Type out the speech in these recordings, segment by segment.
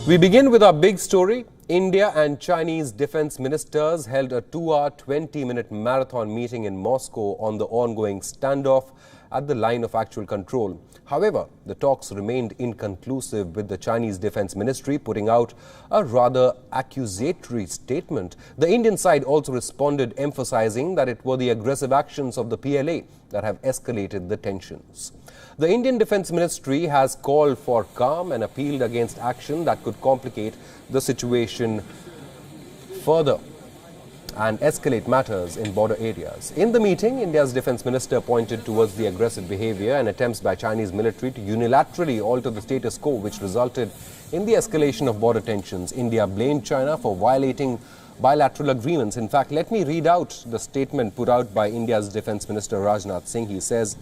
We begin with our big story. India and Chinese defense ministers held a 2-hour, 20-minute marathon meeting in Moscow on the ongoing standoff at the line of actual control. However, the talks remained inconclusive, with the Chinese Defense Ministry putting out a rather accusatory statement. The Indian side also responded, emphasizing that it were the aggressive actions of the PLA that have escalated the tensions. The Indian Defense Ministry has called for calm and appealed against action that could complicate the situation further and escalate matters in border areas. In the meeting, India's Defense Minister pointed towards the aggressive behavior and attempts by Chinese military to unilaterally alter the status quo, which resulted in the escalation of border tensions. India blamed China for violating bilateral agreements. In fact, let me read out the statement put out by India's Defense Minister Rajnath Singh. He says,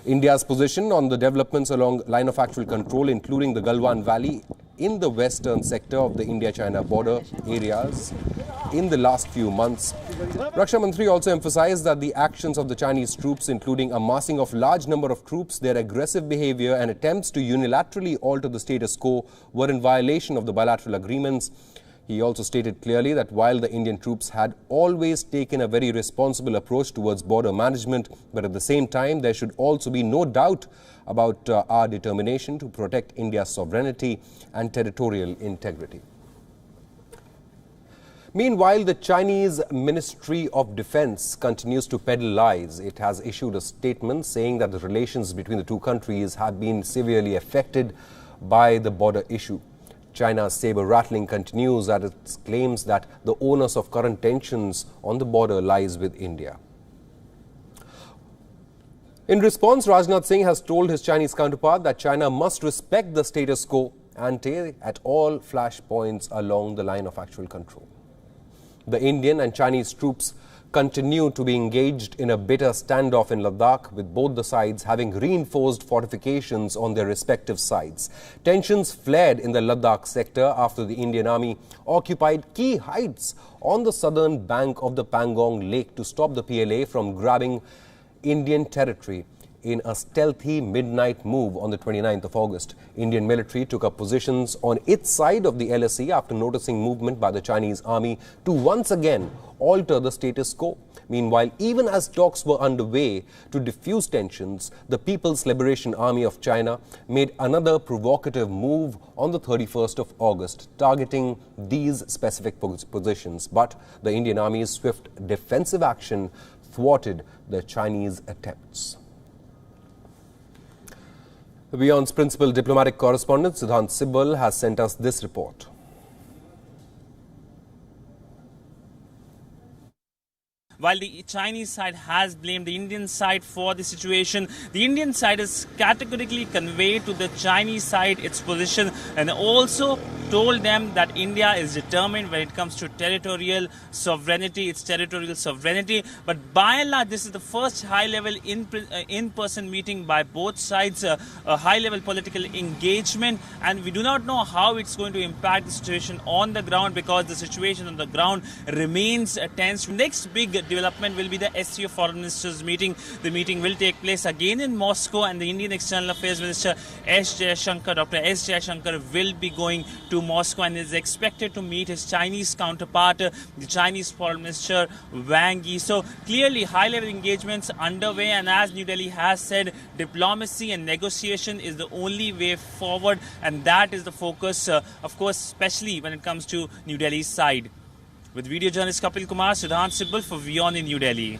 India's position on the developments along line of actual control, including the Galwan Valley in the western sector of the India-China border areas in the last few months. Raksha Mantri also emphasized that the actions of the Chinese troops, including amassing of large number of troops, their aggressive behavior and attempts to unilaterally alter the status quo, were in violation of the bilateral agreements. He also stated clearly that while the Indian troops had always taken a very responsible approach towards border management, but at the same time there should also be no doubt about our determination to protect India's sovereignty and territorial integrity. Meanwhile, the Chinese Ministry of Defense continues to peddle lies. It has issued a statement saying that the relations between the two countries have been severely affected by the border issue. China's saber-rattling continues as it claims that the onus of current tensions on the border lies with India. In response, Rajnath Singh has told his Chinese counterpart that China must respect the status quo ante at all flashpoints along the line of actual control. The Indian and Chinese troops continue to be engaged in a bitter standoff in Ladakh, with both the sides having reinforced fortifications on their respective sides. Tensions flared in the Ladakh sector after the Indian Army occupied key heights on the southern bank of the Pangong Lake to stop the PLA from grabbing Indian territory in a stealthy midnight move on the 29th of August. Indian military took up positions on its side of the LSE after noticing movement by the Chinese army to once again alter the status quo. Meanwhile, even as talks were underway to diffuse tensions, the People's Liberation Army of China made another provocative move on the 31st of August, targeting these specific positions. But the Indian Army's swift defensive action thwarted the Chinese attempts. Beyond's principal diplomatic correspondent Siddhant Sibal has sent us this report. While the Chinese side has blamed the Indian side for the situation, the Indian side has categorically conveyed to the Chinese side its position and also told them that India is determined when it comes to territorial sovereignty, its territorial sovereignty. But by and large, this is the first high-level in-person meeting by both sides, a high-level political engagement, and we do not know how it's going to impact the situation on the ground, because the situation on the ground remains tense. Next big development will be the SCO Foreign Ministers meeting. The meeting will take place again in Moscow, and the Indian External Affairs Minister S. Jaishankar, Dr. S. Jaishankar, will be going to Moscow and is expected to meet his Chinese counterpart, the Chinese Foreign Minister Wang Yi. So clearly high-level engagements underway, and as New Delhi has said, diplomacy and negotiation is the only way forward, and that is the focus, of course, especially when it comes to New Delhi's side. With video journalist Kapil Kumar, Siddhant Sibal for WION in New Delhi.